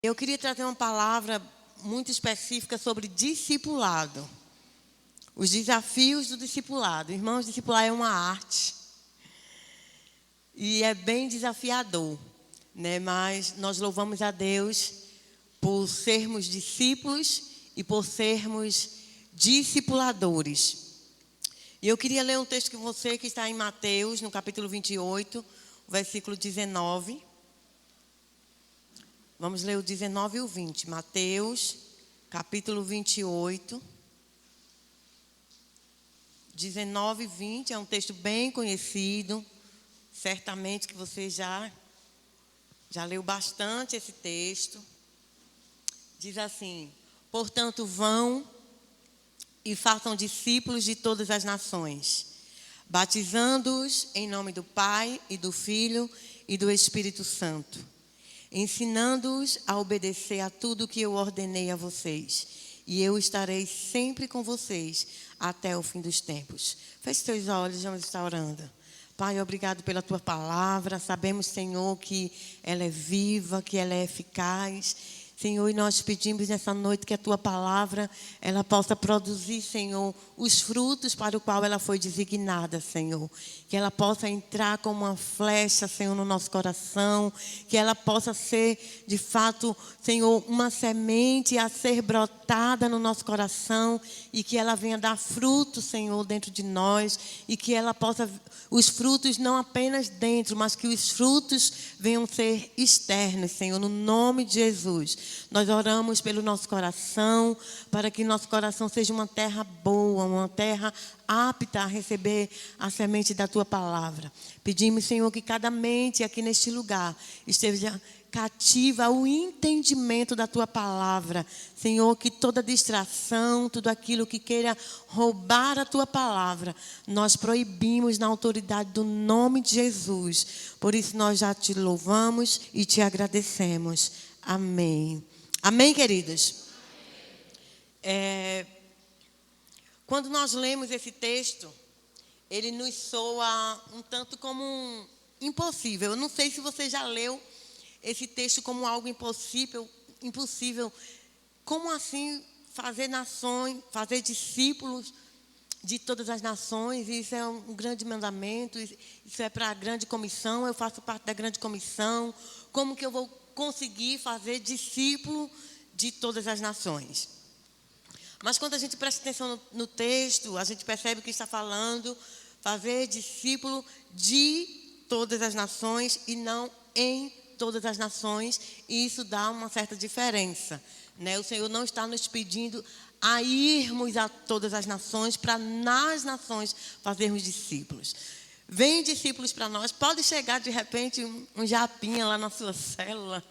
Eu queria trazer uma palavra muito específica sobre discipulado. Os desafios do discipulado. Irmãos, discipular é uma arte. E é bem desafiador, né? Mas nós louvamos a Deus por sermos discípulos e por sermos discipuladores. E eu queria ler um texto com você que está em Mateus, no capítulo 28, versículo 19. Vamos ler o 19 e o 20. Mateus, capítulo 28. 19 e 20 é um texto bem conhecido. Certamente que você já leu bastante esse texto. Diz assim: portanto, vão e façam discípulos de todas as nações, batizando-os em nome do Pai e do Filho e do Espírito Santo, ensinando-os a obedecer a tudo que eu ordenei a vocês. E eu estarei sempre com vocês até o fim dos tempos. Feche seus olhos, vamos estar orando. Pai, obrigado pela tua palavra. Sabemos, Senhor, que ela é viva, que ela é eficaz. Senhor, e nós pedimos nessa noite que a tua palavra, ela possa produzir, Senhor, os frutos para o qual ela foi designada, Senhor. Que ela possa entrar como uma flecha, Senhor, no nosso coração. Que ela possa ser, de fato, Senhor, uma semente a ser brotada no nosso coração. E que ela venha dar fruto, Senhor, dentro de nós. E que ela possa, os frutos não apenas dentro, mas que os frutos venham ser externos, Senhor, no nome de Jesus. Nós oramos pelo nosso coração, para que nosso coração seja uma terra boa, uma terra apta a receber a semente da tua palavra. Pedimos, Senhor, que cada mente aqui neste lugar esteja cativa ao entendimento da tua palavra. Senhor, que toda distração, tudo aquilo que queira roubar a tua palavra, nós proibimos na autoridade do nome de Jesus. Por isso nós já te louvamos e te agradecemos. Amém. Amém, queridos? Quando nós lemos esse texto, ele nos soa um tanto como impossível. Eu não sei se você já leu esse texto como algo impossível. Como assim fazer nações, fazer discípulos de todas as nações? Isso é um grande mandamento, isso é para a grande comissão, eu faço parte da grande comissão. Como que eu vou conseguir fazer discípulo de todas as nações? Mas quando a gente presta atenção no texto, a gente percebe que está falando fazer discípulo de todas as nações e não em todas as nações, e isso dá uma certa diferença, né? O Senhor não está nos pedindo a irmos a todas as nações para nas nações fazermos discípulos. Vem discípulos para nós, pode chegar de repente um japinha lá na sua célula,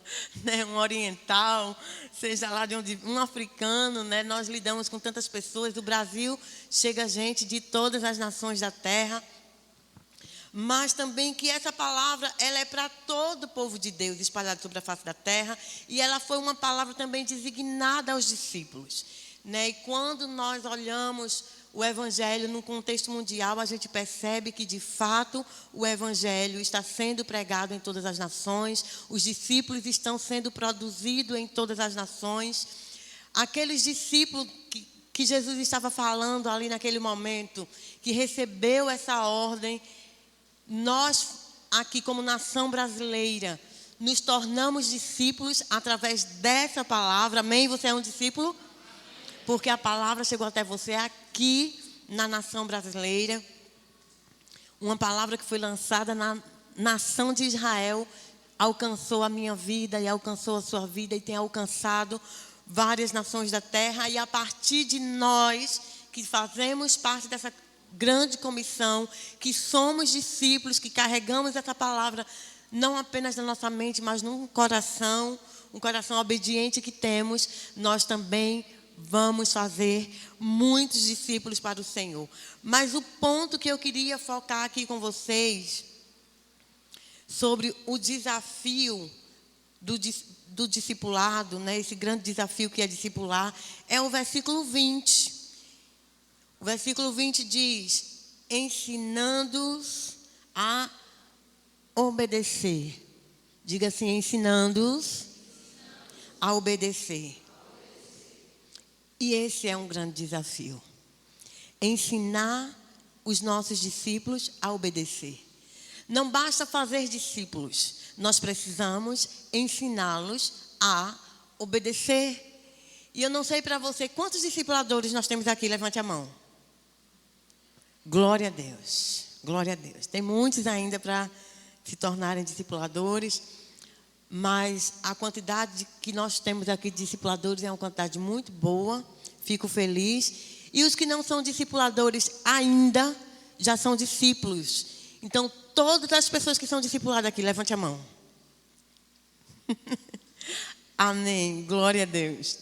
né? Um oriental, seja lá de onde, um africano, né? Nós lidamos com tantas pessoas, do Brasil chega gente de todas as nações da terra. Mas também que essa palavra, ela é para todo o povo de Deus espalhado sobre a face da terra, e ela foi uma palavra também designada aos discípulos, né? E quando nós olhamos o Evangelho num contexto mundial, a gente percebe que, de fato, o Evangelho está sendo pregado em todas as nações, os discípulos estão sendo produzidos em todas as nações. Aqueles discípulos que Jesus estava falando ali naquele momento, que recebeu essa ordem, nós, aqui como nação brasileira, nos tornamos discípulos através dessa palavra. Amém? Você é um discípulo? Porque a palavra chegou até você aqui na nação brasileira. Uma palavra que foi lançada na nação de Israel, alcançou a minha vida e alcançou a sua vida e tem alcançado várias nações da terra. E a partir de nós, que fazemos parte dessa grande comissão, que somos discípulos, que carregamos essa palavra não apenas na nossa mente, mas num coração, um coração obediente que temos, nós também vamos fazer muitos discípulos para o Senhor. Mas o ponto que eu queria focar aqui com vocês, sobre o desafio do discipulado, né? Esse grande desafio que é discipular, é o versículo 20. O versículo 20 diz: ensinando-os a obedecer. Diga assim: ensinando-os a obedecer. E esse é um grande desafio. Ensinar os nossos discípulos a obedecer. Não basta fazer discípulos, nós precisamos ensiná-los a obedecer. E eu não sei para você, quantos discipuladores nós temos aqui? Levante a mão. Glória a Deus, glória a Deus. Tem muitos ainda para se tornarem discipuladores, mas a quantidade que nós temos aqui de discipuladores é uma quantidade muito boa, fico feliz. E os que não são discipuladores ainda, já são discípulos. Então, todas as pessoas que são discipuladas aqui, levante a mão. Amém, glória a Deus.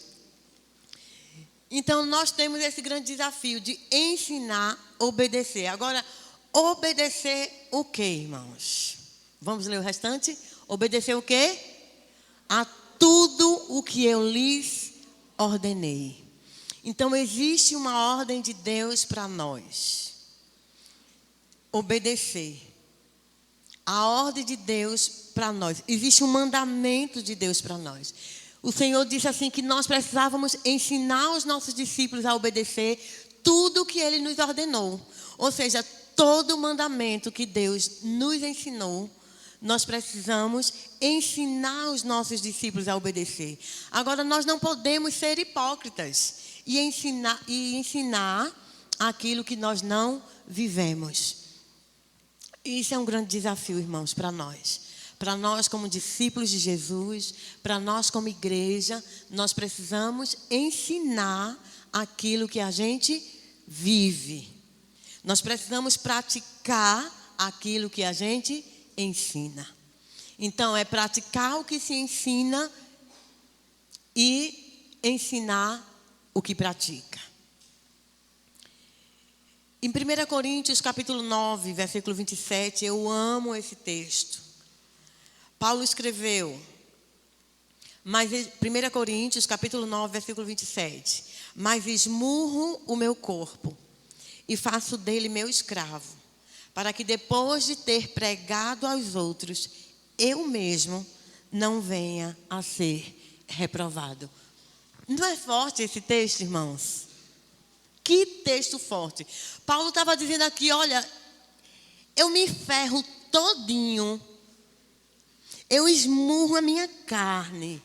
Então, nós temos esse grande desafio de ensinar, obedecer. Agora, obedecer o quê, irmãos? Vamos ler o restante? Obedecer o quê? A tudo o que eu lhes ordenei. Então, existe uma ordem de Deus para nós. Obedecer. A ordem de Deus para nós. Existe um mandamento de Deus para nós. O Senhor disse assim que nós precisávamos ensinar os nossos discípulos a obedecer tudo o que Ele nos ordenou. Ou seja, todo o mandamento que Deus nos ensinou, nós precisamos ensinar os nossos discípulos a obedecer. Agora, nós não podemos ser hipócritas e ensinar aquilo que nós não vivemos. Isso é um grande desafio, irmãos, para nós. Para nós como discípulos de Jesus, para nós como igreja, nós precisamos ensinar aquilo que a gente vive. Nós precisamos praticar aquilo que a gente ensina. Então, é praticar o que se ensina e ensinar o que pratica. Em 1 Coríntios, capítulo 9, versículo 27, eu amo esse texto. Paulo escreveu, 1 Coríntios, capítulo 9, versículo 27. Mas esmurro o meu corpo e faço dele meu escravo, para que depois de ter pregado aos outros, eu mesmo não venha a ser reprovado. Não é forte esse texto, irmãos? Que texto forte. Paulo estava dizendo aqui, olha, eu me ferro todinho. Eu esmurro a minha carne.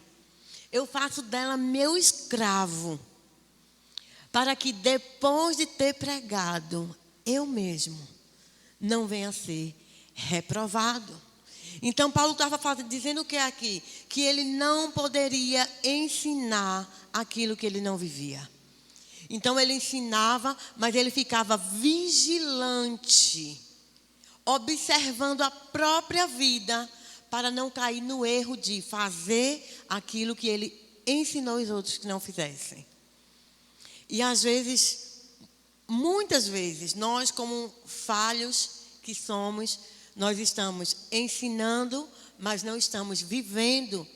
Eu faço dela meu escravo. Para que depois de ter pregado, eu mesmo não venha a ser reprovado. Então, Paulo estava dizendo o que aqui? Que ele não poderia ensinar aquilo que ele não vivia. Então, ele ensinava, mas ele ficava vigilante, observando a própria vida, para não cair no erro de fazer aquilo que ele ensinou os outros que não fizessem. E às vezes, muitas vezes, nós como falhos que somos, nós estamos ensinando, mas não estamos vivendo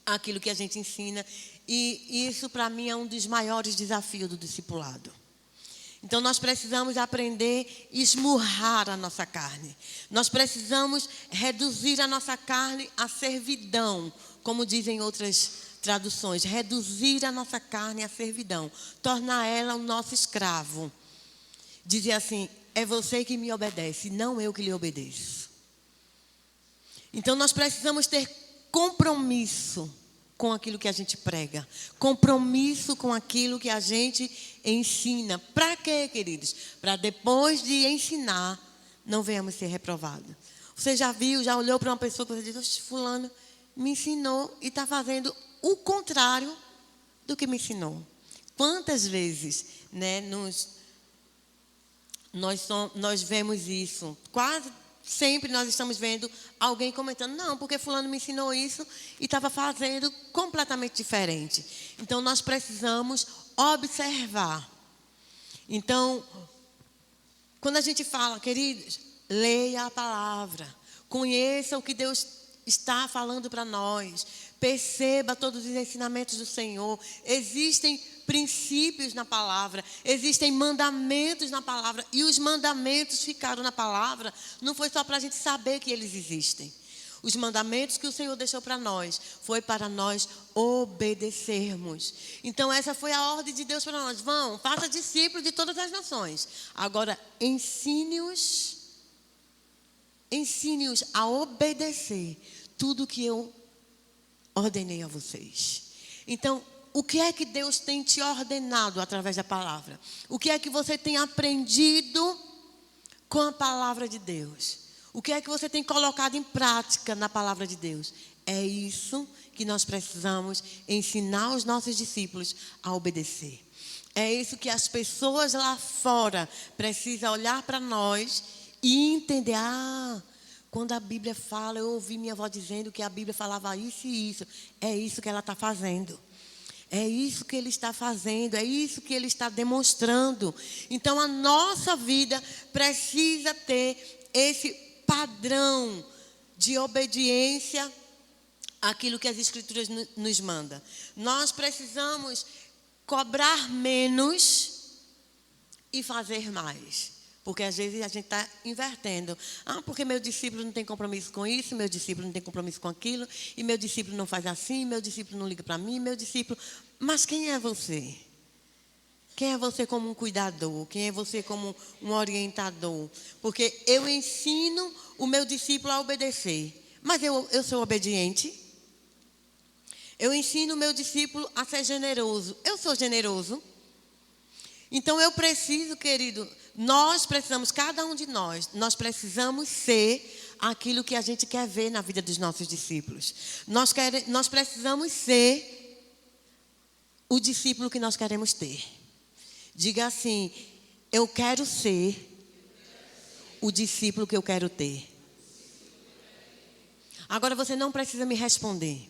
aquilo que a gente ensina. E isso para mim é um dos maiores desafios do discipulado. Então nós precisamos aprender a esmurrar a nossa carne. Nós precisamos reduzir a nossa carne à servidão, como dizem outras traduções. Reduzir a nossa carne à servidão. Tornar ela o nosso escravo. Dizer assim, é você que me obedece, não eu que lhe obedeço. Então nós precisamos ter compromisso com aquilo que a gente prega. Compromisso com aquilo que a gente ensina. Para quê, queridos? Para depois de ensinar, não venhamos ser reprovados. Você já viu, já olhou para uma pessoa que você diz, fulano me ensinou e está fazendo o contrário do que me ensinou. Quantas vezes, né, nós vemos isso? Quase sempre nós estamos vendo alguém comentando, não, porque fulano me ensinou isso e estava fazendo completamente diferente. Então, nós precisamos observar. Então, quando a gente fala, queridos, leia a palavra, conheça o que Deus está falando para nós, perceba todos os ensinamentos do Senhor. Existem princípios na palavra, existem mandamentos na palavra, e os mandamentos ficaram na palavra, não foi só para a gente saber que eles existem. os mandamentos que o Senhor deixou para nós, foi para nós obedecermos. Então essa foi a ordem de Deus para nós. Vão, faça discípulos de todas as nações. Agora, ensine-os a obedecer tudo que eu ordenei a vocês. Então, o que é que Deus tem te ordenado através da palavra? O que é que você tem aprendido com a palavra de Deus? O que é que você tem colocado em prática na palavra de Deus? É isso que nós precisamos ensinar os nossos discípulos a obedecer. É isso que as pessoas lá fora precisam olhar para nós e entender. Quando a Bíblia fala, eu ouvi minha avó dizendo que a Bíblia falava isso e isso. É isso que ela está fazendo. É isso que ele está fazendo, é isso que ele está demonstrando. Então, a nossa vida precisa ter esse padrão de obediência àquilo que as Escrituras nos mandam. Nós precisamos cobrar menos e fazer mais. Porque às vezes a gente está invertendo. Porque meu discípulo não tem compromisso com isso, meu discípulo não tem compromisso com aquilo, e meu discípulo não faz assim, meu discípulo não liga para mim, meu discípulo... Mas quem é você? Quem é você como um cuidador? Quem é você como um orientador? Porque eu ensino o meu discípulo a obedecer. Mas eu sou obediente? Eu ensino o meu discípulo a ser generoso. Eu sou generoso? Então eu preciso, querido... Nós precisamos, cada um de nós precisamos ser aquilo que a gente quer ver na vida dos nossos discípulos. Nós precisamos ser o discípulo que nós queremos ter. Diga assim, eu quero ser o discípulo que eu quero ter. Agora você não precisa me responder.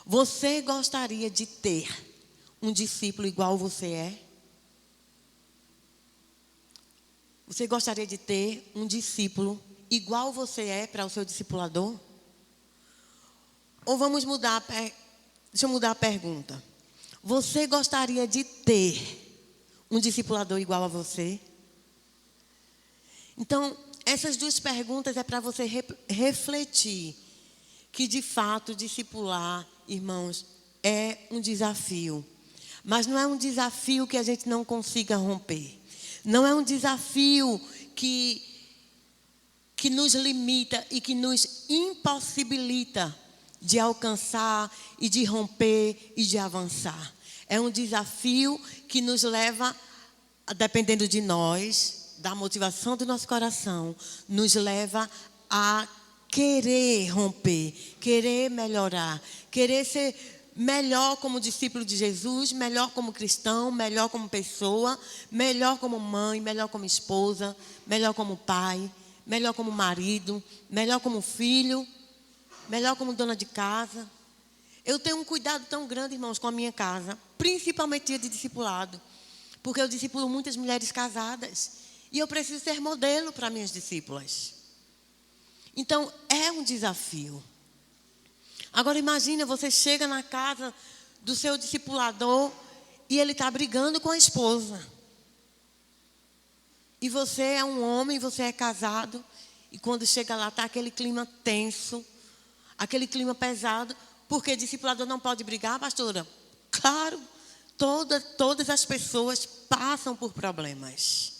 Você gostaria de ter um discípulo igual você é? Você gostaria de ter um discípulo igual você é para o seu discipulador? Ou vamos mudar, deixa eu mudar a pergunta. Você gostaria de ter um discipulador igual a você? Então, essas duas perguntas é para você refletir que de fato discipular, irmãos, é um desafio. Mas não é um desafio que a gente não consiga romper. Não é um desafio que nos limita e que nos impossibilita de alcançar e de romper e de avançar. É um desafio que nos leva, dependendo de nós, da motivação do nosso coração, nos leva a querer romper, querer melhorar, querer ser melhor como discípulo de Jesus, melhor como cristão, melhor como pessoa, melhor como mãe, melhor como esposa, melhor como pai, melhor como marido, melhor como filho, melhor como dona de casa. Eu tenho um cuidado tão grande, irmãos, com a minha casa, principalmente dia de discipulado, porque eu discipulo muitas mulheres casadas e eu preciso ser modelo para minhas discípulas. Então, é um desafio. Agora imagina, você chega na casa do seu discipulador e ele está brigando com a esposa. E você é um homem, você é casado, e quando chega lá está aquele clima tenso, aquele clima pesado, porque discipulador não pode brigar, pastora? Claro, todas as pessoas passam por problemas.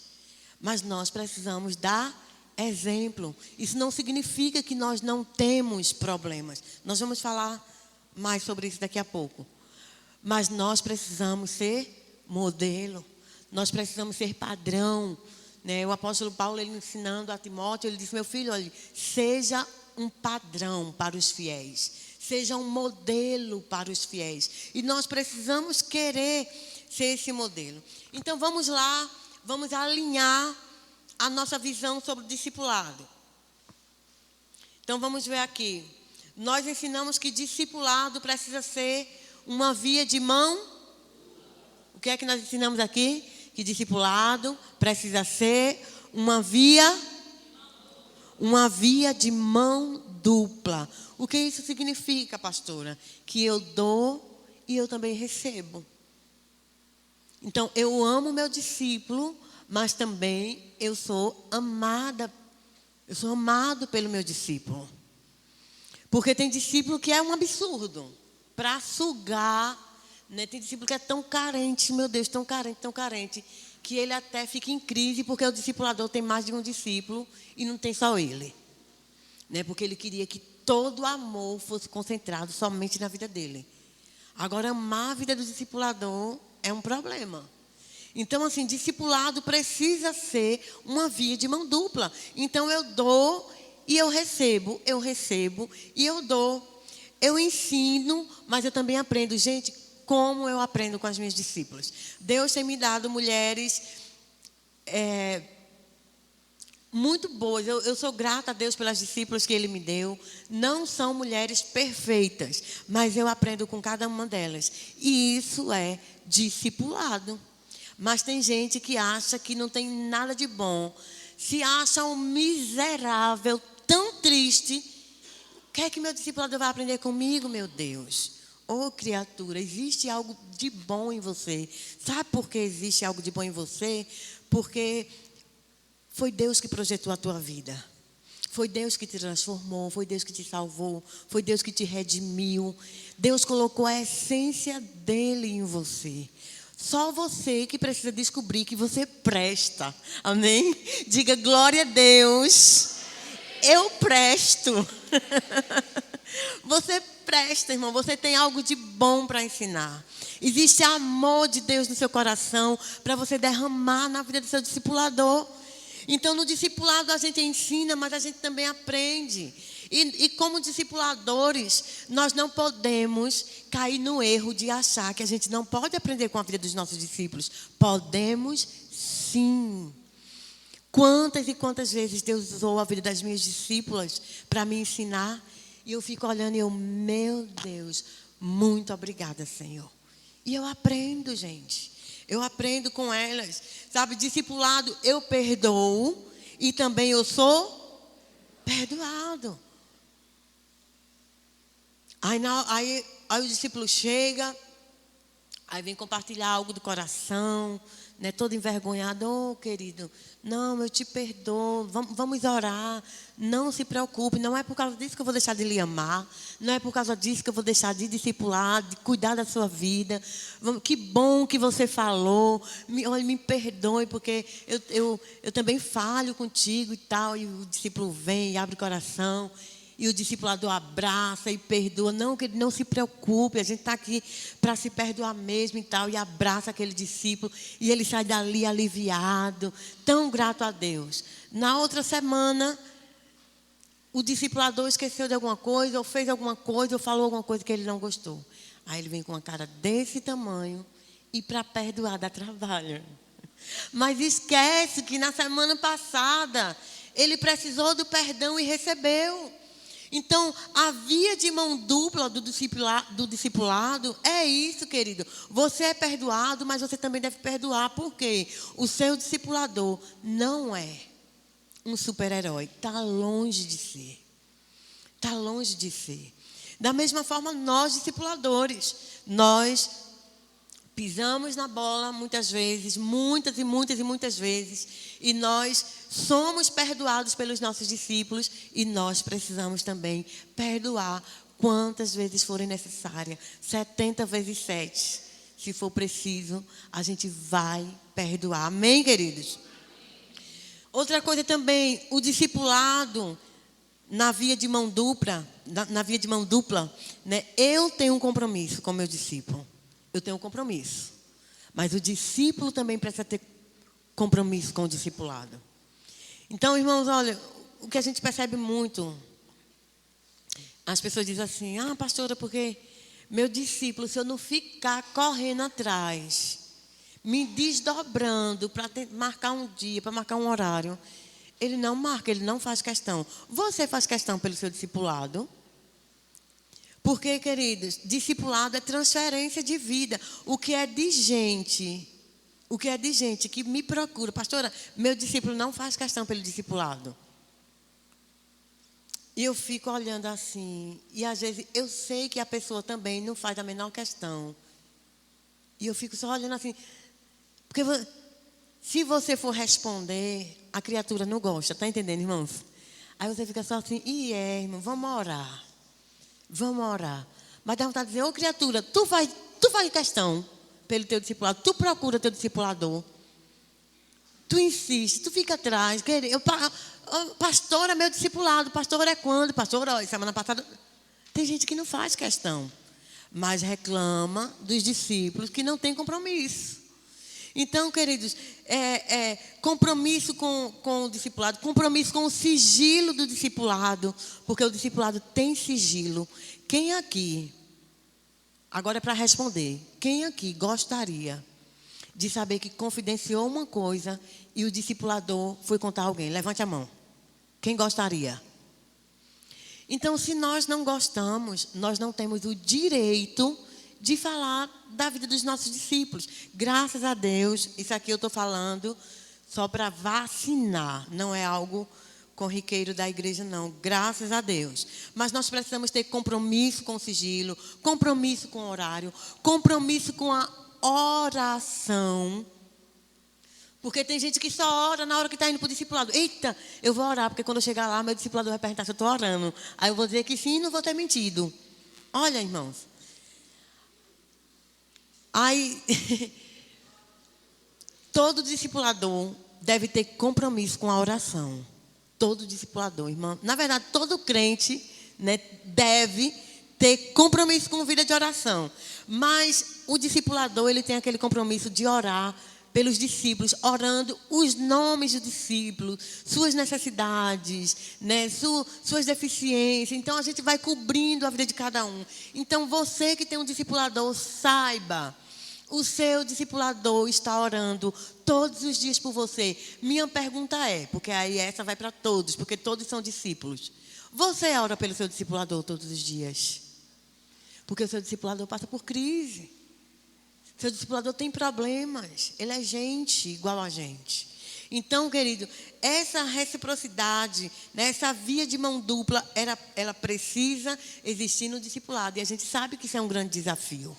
Mas nós precisamos dar exemplo. Isso não significa que nós não temos problemas. Nós vamos falar mais sobre isso daqui a pouco. Mas nós precisamos ser modelo. Nós precisamos ser padrão. O apóstolo Paulo, ele ensinando a Timóteo, ele disse, meu filho, olha, seja um padrão para os fiéis. Seja um modelo para os fiéis. E nós precisamos querer ser esse modelo. Então vamos lá, vamos alinhar a nossa visão sobre o discipulado. Então vamos ver aqui. Nós ensinamos que discipulado precisa ser uma via de mão. O que é que nós ensinamos aqui? Que discipulado precisa ser uma via de mão dupla. O que isso significa, pastora? Que eu dou e eu também recebo. Então, eu amo meu discípulo, mas também eu sou amada. Eu sou amado pelo meu discípulo. Porque tem discípulo que é um absurdo. Para sugar, né? Tem discípulo que é tão carente, meu Deus, tão carente, que ele até fica em crise porque o discipulador tem mais de um discípulo e não tem só ele. Né? Porque ele queria que todo o amor fosse concentrado somente na vida dele. Agora, amar a vida do discipulador é um problema. Então, assim, discipulado precisa ser uma via de mão dupla. Então, eu dou e eu recebo e eu dou. Eu ensino, mas eu também aprendo. Gente, como eu aprendo com as minhas discípulas? Deus tem me dado mulheres muito boas. Eu sou grata a Deus pelas discípulas que Ele me deu. Não são mulheres perfeitas, mas eu aprendo com cada uma delas. E isso é discipulado. Mas tem gente que acha que não tem nada de bom. Se acha um miserável, tão triste. O que é que meu discipulador vai aprender comigo, meu Deus? Ô, criatura, existe algo de bom em você. Sabe por que existe algo de bom em você? Porque foi Deus que projetou a tua vida. Foi Deus que te transformou, foi Deus que te salvou, foi Deus que te redimiu. Deus colocou a essência dele em você. Só você que precisa descobrir que você presta. Amém? Diga glória a Deus. Eu presto. Você presta, irmão. Você tem algo de bom para ensinar. Existe amor de Deus no seu coração para você derramar na vida do seu discipulador. Então, no discipulado a gente ensina, mas a gente também aprende. E como discipuladores, nós não podemos cair no erro de achar que a gente não pode aprender com a vida dos nossos discípulos. Podemos sim. Quantas e quantas vezes Deus usou a vida das minhas discípulas para me ensinar. E eu fico olhando e meu Deus, muito obrigada, Senhor. E eu aprendo, gente. Eu aprendo com elas. Sabe, discipulado, eu perdoo e também eu sou perdoado. Aí o discípulo chega, aí vem compartilhar algo do coração, né, todo envergonhado. Oh, querido, não, eu te perdoo, vamos orar. Não se preocupe, não é por causa disso que eu vou deixar de lhe amar. Não é por causa disso que eu vou deixar de discipular, de cuidar da sua vida. Que bom que você falou. Me perdoe, porque eu também falho contigo e tal. E o discípulo vem e abre o coração. E o discipulador abraça e perdoa. Não, que não se preocupe, a gente está aqui para se perdoar mesmo e tal. E abraça aquele discípulo. E ele sai dali aliviado, tão grato a Deus. Na outra semana, o discipulador esqueceu de alguma coisa, ou fez alguma coisa, ou falou alguma coisa que ele não gostou. Aí ele vem com uma cara desse tamanho e para perdoar dá trabalho. Mas esquece que na semana passada ele precisou do perdão e recebeu. Então, a via de mão dupla do discipulado é isso, querido. Você é perdoado, mas você também deve perdoar. Por quê? O seu discipulador não é um super-herói. Está longe de ser. Está longe de ser. Da mesma forma, nós, discipuladores, nós pisamos na bola muitas vezes, muitas vezes, e nós somos perdoados pelos nossos discípulos e nós precisamos também perdoar quantas vezes forem necessárias, 70 vezes 7. Se for preciso, a gente vai perdoar. Amém, queridos? Outra coisa também, o discipulado na via de mão dupla, né? Eu tenho um compromisso com meu discípulo. Eu tenho um compromisso. Mas o discípulo também precisa ter compromisso com o discipulado. Então, irmãos, olha, o que a gente percebe muito, as pessoas dizem assim: ah, pastora, porque meu discípulo, se eu não ficar correndo atrás, me desdobrando para marcar um dia, para marcar um horário, ele não marca, ele não faz questão. Você faz questão pelo seu discipulado? Porque, queridos, discipulado é transferência de vida. O que é de gente que me procura, pastora, meu discípulo não faz questão pelo discipulado. E eu fico olhando assim, e às vezes eu sei que a pessoa também não faz a menor questão. E eu fico só olhando assim, porque se você for responder, a criatura não gosta, tá entendendo, irmãos? Aí você fica só assim, irmão, vamos orar. Vamos orar. Mas dá vontade de dizer, ô criatura, tu faz questão pelo teu discipulado, tu procura teu discipulador. Tu insiste, tu fica atrás. Pastor é meu discipulado, pastor é quando? Pastor, ó, semana passada. Tem gente que não faz questão, mas reclama dos discípulos que não tem compromisso. Então, queridos, compromisso com o discipulado, compromisso com o sigilo do discipulado, porque o discipulado tem sigilo. Quem aqui, agora é para responder, quem aqui gostaria de saber que confidenciou uma coisa e o discipulador foi contar a alguém? Levante a mão. Quem gostaria? Então, se nós não gostamos, nós não temos o direito de falar da vida dos nossos discípulos. Graças a Deus, isso aqui eu estou falando só para vacinar, não é algo corriqueiro da igreja, não. Graças a Deus. Mas nós precisamos ter compromisso com o sigilo, compromisso com o horário, compromisso com a oração. Porque tem gente que só ora na hora que está indo para o discipulado. Eita, eu vou orar, porque quando eu chegar lá, meu discipulador vai perguntar se eu estou orando. Aí eu vou dizer que sim, não vou ter mentido. Olha, irmãos. Aí, todo discipulador deve ter compromisso com a oração. Todo discipulador, irmão. Na verdade, todo crente, né, deve ter compromisso com vida de oração. Mas o discipulador, ele tem aquele compromisso de orar pelos discípulos, orando os nomes dos discípulos, suas necessidades, né, suas deficiências. Então, a gente vai cobrindo a vida de cada um. Então, você que tem um discipulador, saiba, o seu discipulador está orando todos os dias por você. Minha pergunta é, porque aí essa vai para todos, porque todos são discípulos. Você ora pelo seu discipulador todos os dias? Porque o seu discipulador passa por crise. Seu discipulador tem problemas. Ele é gente igual a gente. Então, querido, essa reciprocidade, né, essa via de mão dupla, ela precisa existir no discipulado. E a gente sabe que isso é um grande desafio.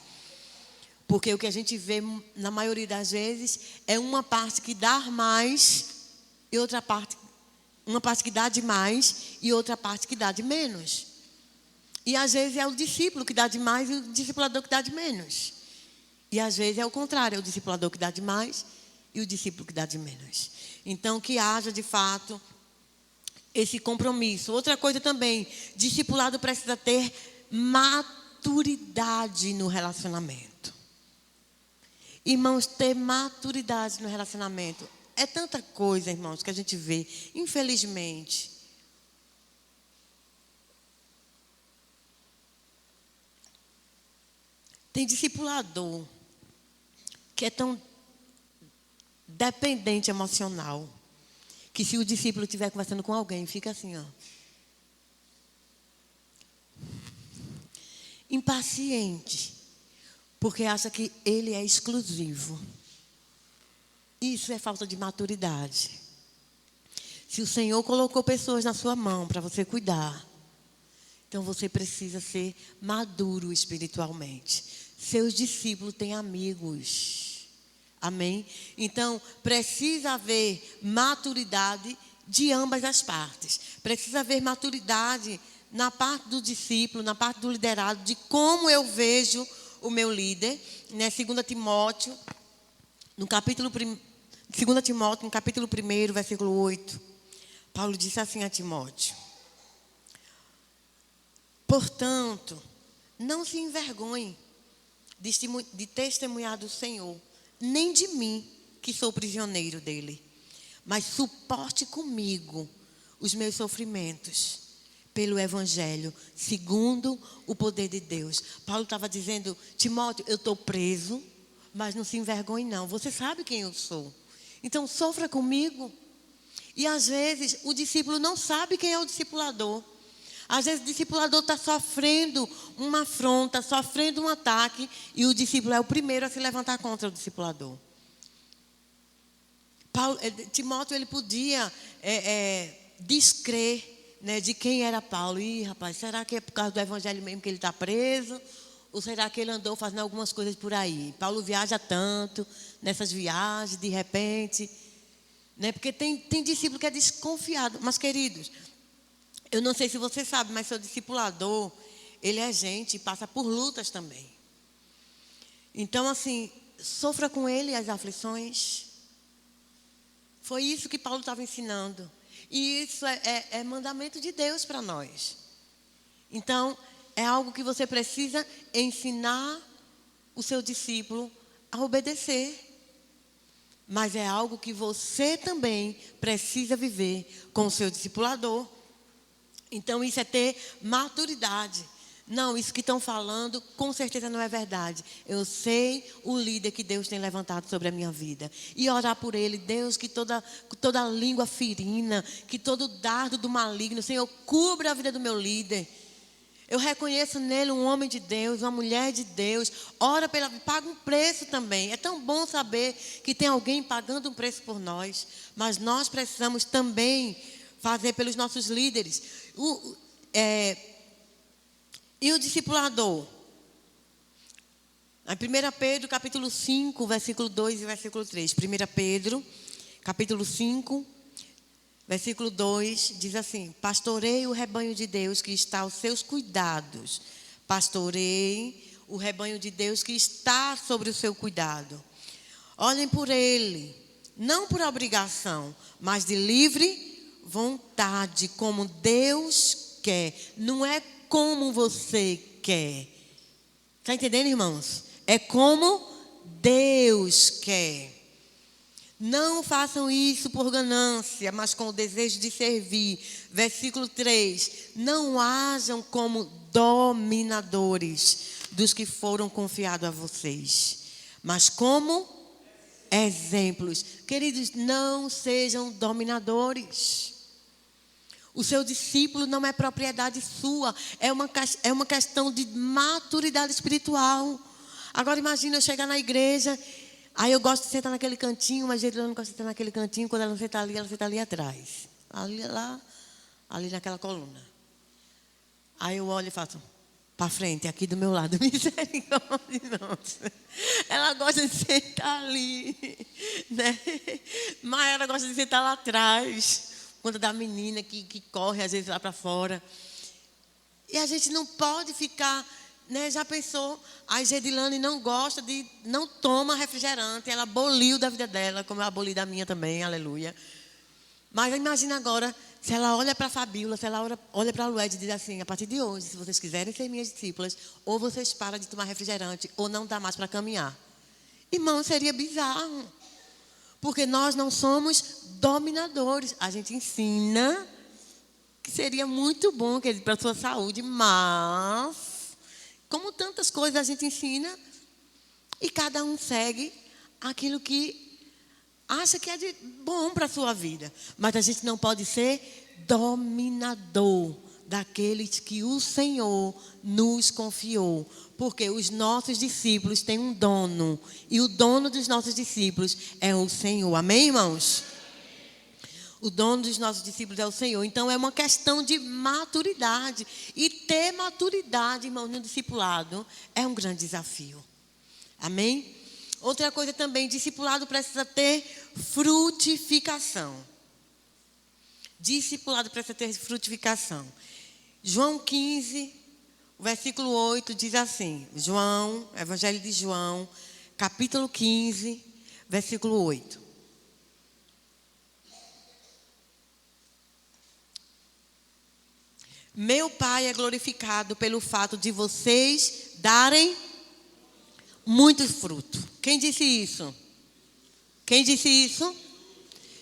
Porque o que a gente vê, na maioria das vezes, é uma parte que dá mais e outra parte, uma parte que dá de mais e outra parte que dá de menos. E às vezes é o discípulo que dá de mais e o discipulador que dá de menos. E às vezes é o contrário, é o discipulador que dá de mais e o discípulo que dá de menos. Então, que haja de fato esse compromisso. Outra coisa também, discipulado precisa ter maturidade no relacionamento. Irmãos, ter maturidade no relacionamento é tanta coisa, irmãos, que a gente vê, infelizmente. Tem discipulador que é tão dependente emocional, que se o discípulo estiver conversando com alguém, fica assim, ó. Impaciente, porque acha que ele é exclusivo. Isso é falta de maturidade. Se o Senhor colocou pessoas na sua mão para você cuidar, então você precisa ser maduro espiritualmente. Seus discípulos têm amigos. Amém? Então, precisa haver maturidade de ambas as partes. Precisa haver maturidade na parte do discípulo, na parte do liderado, de como eu vejo o meu líder. Né? 2 Timóteo, no capítulo 1, versículo 8. Paulo disse assim a Timóteo: portanto, não se envergonhe de testemunhar do Senhor, nem de mim, que sou prisioneiro dele, mas suporte comigo os meus sofrimentos pelo Evangelho, segundo o poder de Deus. Paulo estava dizendo: Timóteo, eu estou preso, mas não se envergonhe não, você sabe quem eu sou, então sofra comigo. E às vezes o discípulo não sabe quem é o discipulador. Às vezes o discipulador está sofrendo uma afronta, sofrendo um ataque, e o discípulo é o primeiro a se levantar contra o discipulador. Timóteo, ele podia descrer, né, de quem era Paulo. Ih, rapaz, será que é por causa do evangelho mesmo que ele está preso? Ou será que ele andou fazendo algumas coisas por aí? Paulo viaja tanto, nessas viagens, de repente, né? Porque tem discípulo que é desconfiado. Mas, queridos, eu não sei se você sabe, mas seu discipulador, ele é gente e passa por lutas também. Então, assim, sofra com ele as aflições. Foi isso que Paulo estava ensinando. E isso é mandamento de Deus para nós. Então, é algo que você precisa ensinar o seu discípulo a obedecer. Mas é algo que você também precisa viver com o seu discipulador. Então, isso é ter maturidade. Não, isso que estão falando, com certeza não é verdade. Eu sei o líder que Deus tem levantado sobre a minha vida. E orar por ele, Deus, que toda língua ferina, que todo dardo do maligno, Senhor, cubra a vida do meu líder. Eu reconheço nele um homem de Deus, uma mulher de Deus. Ora paga um preço também. É tão bom saber que tem alguém pagando um preço por nós. Mas nós precisamos também fazer pelos nossos líderes. E o discipulador? Em 1 Pedro, capítulo 5, versículo 2 e versículo 3. 1 Pedro, capítulo 5, versículo 2, diz assim: pastoreie o rebanho de Deus que está aos seus cuidados. Pastoreie o rebanho de Deus que está sobre o seu cuidado. Olhem por ele, não por obrigação, mas de livre vontade, como Deus quer. Não é como você quer. Está entendendo, irmãos? É como Deus quer. Não façam isso por ganância, mas com o desejo de servir. Versículo 3. Não hajam como dominadores dos que foram confiados a vocês, mas como exemplos. Queridos, não sejam dominadores. O seu discípulo não é propriedade sua, é uma questão de maturidade espiritual. Agora imagina eu chegar na igreja, aí eu gosto de sentar naquele cantinho, mas eu não gosto de sentar naquele cantinho, quando ela não senta ali, ela senta ali atrás. Ali naquela coluna. Aí eu olho e faço, para frente, aqui do meu lado, misericórdia, nossa. Ela gosta de sentar ali, né? Mas ela gosta de sentar lá atrás. Quando da menina que corre, às vezes, lá para fora. E a gente não pode ficar, né? Já pensou, a Gedilane não toma refrigerante. Ela aboliu da vida dela, como eu aboli da minha também, aleluia. Mas imagina agora, se ela olha para a Fabíola, se ela olha para a Lued e diz assim: a partir de hoje, se vocês quiserem ser minhas discípulas, ou vocês param de tomar refrigerante, ou não dá mais para caminhar. Irmão, seria bizarro. Porque nós não somos dominadores. A gente ensina que seria muito bom, querido, para a sua saúde, mas, como tantas coisas a gente ensina, e cada um segue aquilo que acha que é de bom para a sua vida. Mas a gente não pode ser dominador daqueles que o Senhor nos confiou. Porque os nossos discípulos têm um dono. E o dono dos nossos discípulos é o Senhor. Amém, irmãos? O dono dos nossos discípulos é o Senhor. Então, é uma questão de maturidade. E ter maturidade, irmão, no discipulado é um grande desafio. Amém? Outra coisa também, discipulado precisa ter frutificação. Discipulado precisa ter frutificação. João 15... O versículo 8 diz assim, Evangelho de João, capítulo 15, versículo 8. Meu Pai é glorificado pelo fato de vocês darem muito fruto. Quem disse isso? Quem disse isso?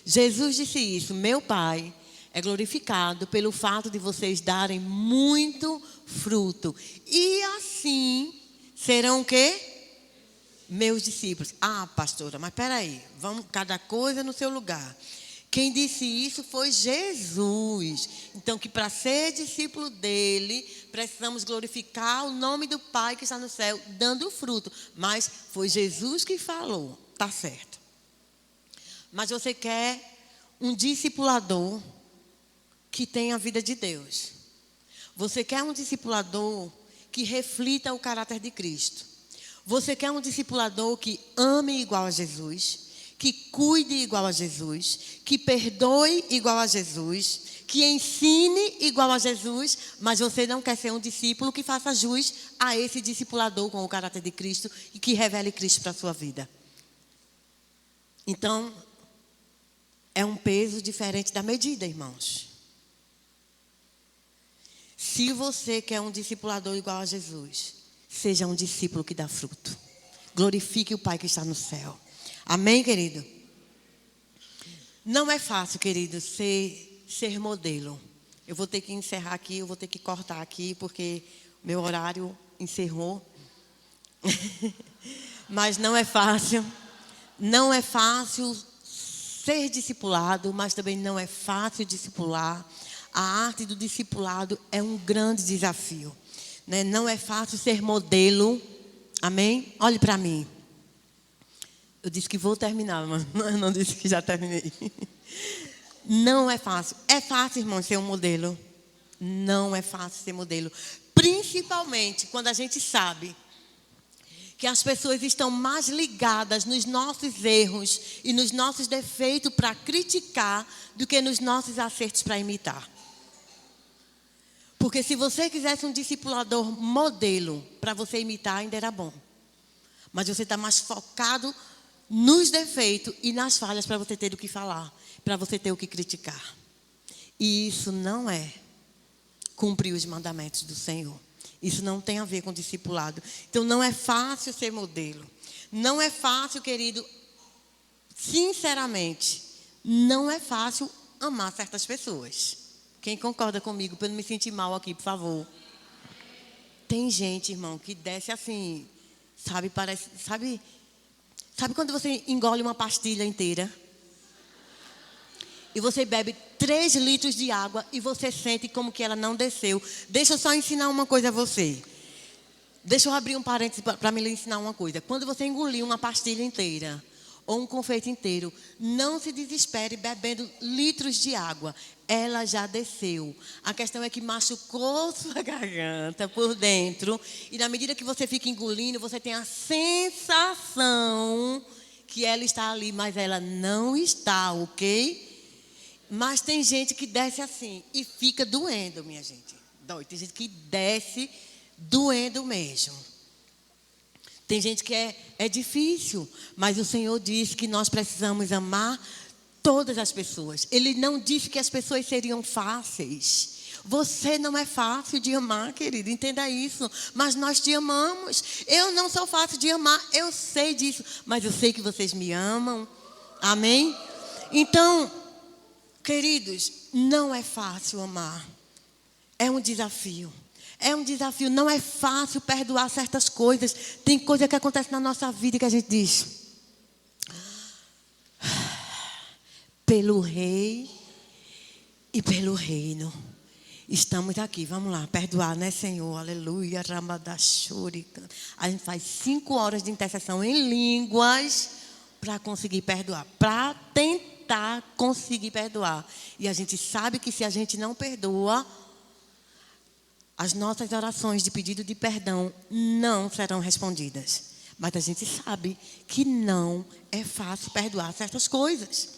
Jesus disse isso. Meu Pai é glorificado pelo fato de vocês darem muito fruto. E assim serão o quê? Meus discípulos. Ah, pastora, mas peraí. Vamos, cada coisa no seu lugar. Quem disse isso foi Jesus. Então, que para ser discípulo dele, precisamos glorificar o nome do Pai que está no céu, dando fruto. Mas foi Jesus que falou. Tá certo. Mas você quer um discipulador que tem a vida de Deus. Você quer um discipulador que reflita o caráter de Cristo. Você quer um discipulador que ame igual a Jesus, que cuide igual a Jesus, que perdoe igual a Jesus, que ensine igual a Jesus, mas você não quer ser um discípulo que faça jus a esse discipulador com o caráter de Cristo e que revele Cristo para a sua vida. Então, é um peso diferente da medida, irmãos. Se você quer um discipulador igual a Jesus, seja um discípulo que dá fruto. Glorifique o Pai que está no céu. Amém, querido? Não é fácil, querido, ser modelo. Eu vou ter que encerrar aqui, eu vou ter que cortar aqui, porque meu horário encerrou. Mas não é fácil. Não é fácil ser discipulado, mas também não é fácil discipular. A arte do discipulado é um grande desafio, né? Não é fácil ser modelo. Amém? Olhe para mim. Eu disse que vou terminar, mas não disse que já terminei. Não é fácil. É fácil, irmão, ser um modelo. Não é fácil ser modelo. Principalmente quando a gente sabe que as pessoas estão mais ligadas nos nossos erros e nos nossos defeitos para criticar do que nos nossos acertos para imitar. Porque se você quisesse um discipulador modelo para você imitar, ainda era bom. Mas você está mais focado nos defeitos e nas falhas para você ter o que falar, para você ter o que criticar. E isso não é cumprir os mandamentos do Senhor. Isso não tem a ver com discipulado. Então não é fácil ser modelo. Não é fácil, querido, sinceramente, não é fácil amar certas pessoas. Quem concorda comigo, para eu não me sentir mal aqui, por favor. Tem gente, irmão, que desce assim, sabe, parece, sabe quando você engole uma pastilha inteira? E você bebe 3 litros de água e você sente como que ela não desceu. Deixa eu só ensinar uma coisa a você. Deixa eu abrir um parênteses para me ensinar uma coisa. Quando você engolir uma pastilha inteira ou um confeito inteiro, não se desespere bebendo litros de água. Ela já desceu. A questão é que machucou sua garganta por dentro. E na medida que você fica engolindo, você tem a sensação que ela está ali, mas ela não está, ok? Mas tem gente que desce assim e fica doendo, minha gente. Dói. Tem gente que desce doendo mesmo. Tem gente que é difícil, mas o Senhor diz que nós precisamos amar todas as pessoas. Ele não disse que as pessoas seriam fáceis. Você não é fácil de amar, querido, entenda isso. Mas nós te amamos. Eu não sou fácil de amar, eu sei disso. Mas eu sei que vocês me amam. Amém? Então, queridos, não é fácil amar. É um desafio. É um desafio. Não é fácil perdoar certas coisas. Tem coisa que acontece na nossa vida que a gente diz: pelo rei e pelo reino, estamos aqui. Vamos lá, perdoar, né, Senhor? Aleluia. Ramadashurika. A gente faz 5 horas de intercessão em línguas para conseguir perdoar. Para tentar conseguir perdoar. E a gente sabe que se a gente não perdoa, as nossas orações de pedido de perdão não serão respondidas. Mas a gente sabe que não é fácil perdoar certas coisas.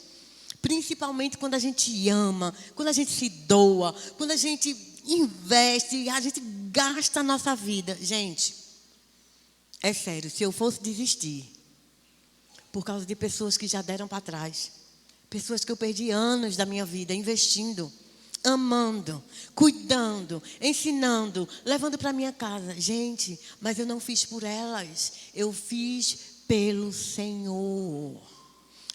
Principalmente quando a gente ama, quando a gente se doa, quando a gente investe, a gente gasta a nossa vida. Gente, é sério, se eu fosse desistir por causa de pessoas que já deram para trás, pessoas que eu perdi anos da minha vida investindo, amando, cuidando, ensinando, levando para minha casa. Gente, mas eu não fiz por elas. Eu fiz pelo Senhor.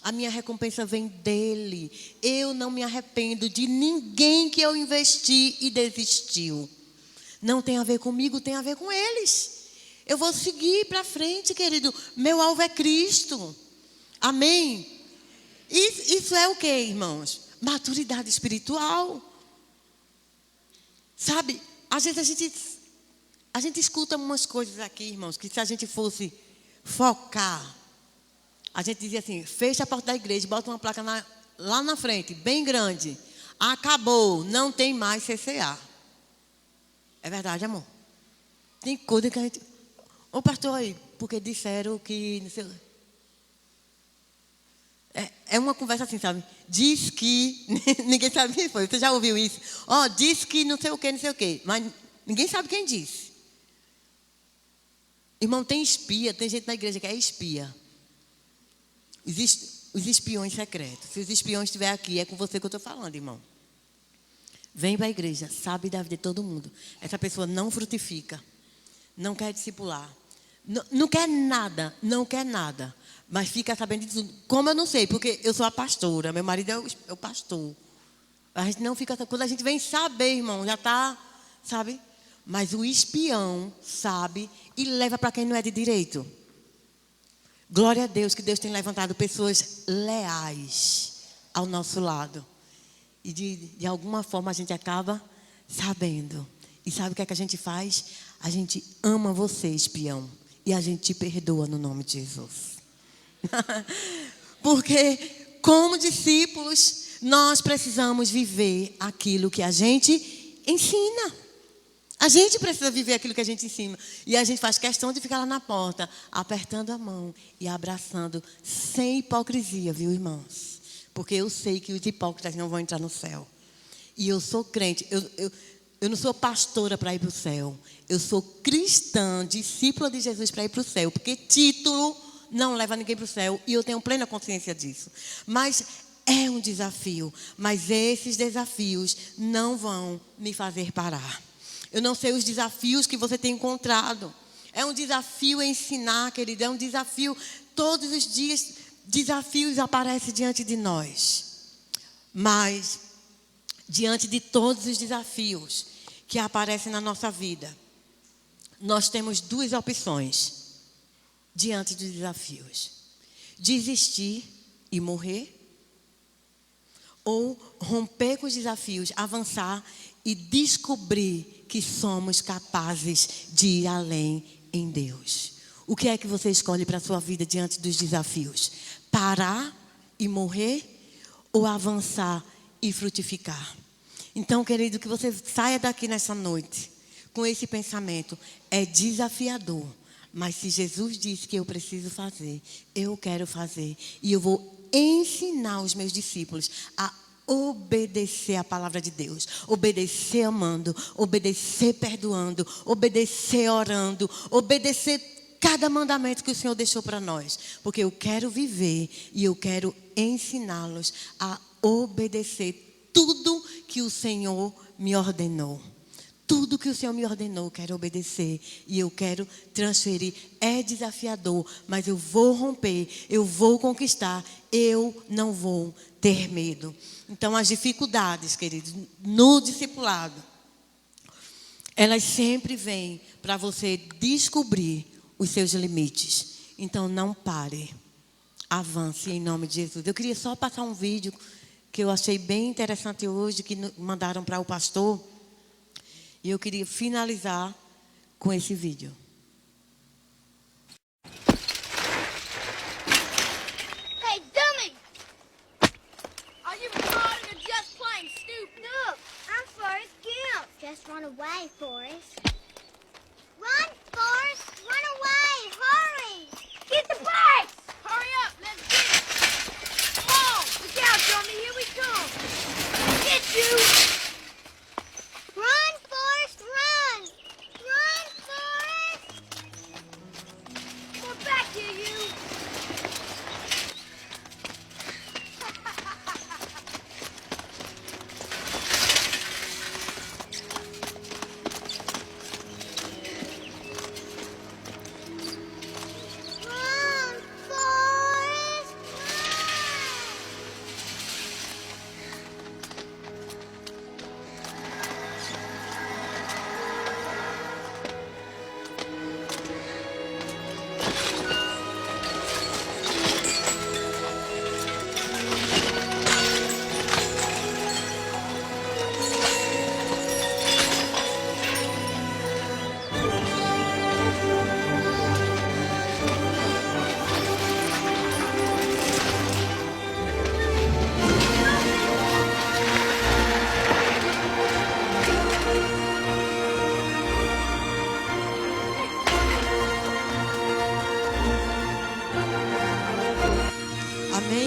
A minha recompensa vem dele. Eu não me arrependo de ninguém que eu investi e desistiu. Não tem a ver comigo, tem a ver com eles. Eu vou seguir para frente, querido. Meu alvo é Cristo. Amém? Isso é o que, irmãos? Maturidade espiritual. Sabe, às vezes a gente escuta umas coisas aqui, irmãos, que se a gente fosse focar, a gente dizia assim: fecha a porta da igreja, bota uma placa lá na frente, bem grande. Acabou, não tem mais CCA. É verdade, amor? Tem coisa que a gente... Ô, pastor aí, porque disseram que... Não sei... É uma conversa assim, sabe? Diz que... Ninguém sabe quem foi. Você já ouviu isso? Diz que não sei o quê, não sei o quê. Mas ninguém sabe quem disse. Irmão, tem espia. Tem gente na igreja que é espia. Existem os espiões secretos. Se os espiões estiverem aqui, é com você que eu estou falando, irmão. Vem para a igreja, sabe da vida de todo mundo. Essa pessoa não frutifica. Não quer discipular. Não quer nada. Não quer nada. Mas fica sabendo de tudo. Como eu não sei, porque eu sou a pastora, meu marido é o pastor. A gente não fica... Quando a gente vem saber, irmão, já está, sabe? Mas o espião sabe e leva para quem não é de direito. Glória a Deus que Deus tem levantado pessoas leais ao nosso lado. E de alguma forma a gente acaba sabendo. E sabe o que é que a gente faz? A gente ama você, espião. E a gente te perdoa no nome de Jesus. Porque, como discípulos, nós precisamos viver aquilo que a gente ensina. A gente precisa viver aquilo que a gente ensina. E a gente faz questão de ficar lá na porta, apertando a mão e abraçando, sem hipocrisia, viu, irmãos? Porque eu sei que os hipócritas não vão entrar no céu. E eu sou crente. Eu não sou pastora para ir para o céu. Eu sou cristã, discípula de Jesus para ir para o céu. Porque título não leva ninguém para o céu. E eu tenho plena consciência disso. Mas é um desafio. Mas esses desafios não vão me fazer parar. Eu não sei os desafios que você tem encontrado. É um desafio ensinar, querido. É um desafio. Todos os dias, desafios aparecem diante de nós. Mas, diante de todos os desafios que aparecem na nossa vida, nós temos duas opções diante dos desafios: desistir e morrer, ou romper com os desafios, avançar e descobrir que somos capazes de ir além em Deus. O que é que você escolhe para a sua vida diante dos desafios? Parar e morrer ou avançar e frutificar? Então, querido, que você saia daqui nessa noite com esse pensamento. É desafiador, mas se Jesus disse que eu preciso fazer, eu quero fazer. E eu vou ensinar os meus discípulos a obedecer a palavra de Deus. Obedecer amando, obedecer perdoando, obedecer orando, obedecer cada mandamento que o Senhor deixou para nós. Porque eu quero viver e eu quero ensiná-los a obedecer tudo que o Senhor me ordenou. Tudo que o Senhor me ordenou, eu quero obedecer e eu quero transferir. É desafiador, mas eu vou romper, eu vou conquistar, eu não vou ter medo. Então, as dificuldades, queridos, no discipulado, elas sempre vêm para você descobrir os seus limites. Então, não pare, avance em nome de Jesus. Eu queria só passar um vídeo que eu achei bem interessante hoje, que mandaram para o pastor. E eu queria finalizar com esse vídeo. Hey, dummy! Are you recording or just playing stupid? Look, I'm Forrest Gump. Just run away, Forrest. Run, Forrest! Run away! Hurry! Get the brakes! Hurry up! Let's get it! Come on! Look out, dummy! Here we come! Get you! Run, Forrest, run! Run, Forrest! We're back here, you!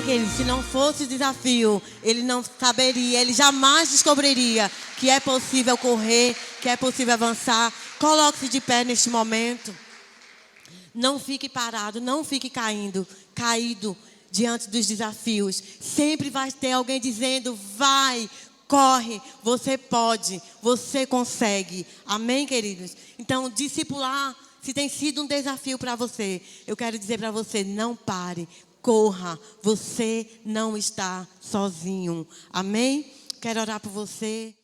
Amém, querido? Se não fosse o desafio, ele não saberia, ele jamais descobriria que é possível correr, que é possível avançar. Coloque-se de pé neste momento. Não fique parado, não fique caído diante dos desafios. Sempre vai ter alguém dizendo: vai, corre, você pode, você consegue. Amém, queridos? Então, discipular, se tem sido um desafio para você, eu quero dizer para você: não pare, corra, você não está sozinho. Amém? Quero orar por você.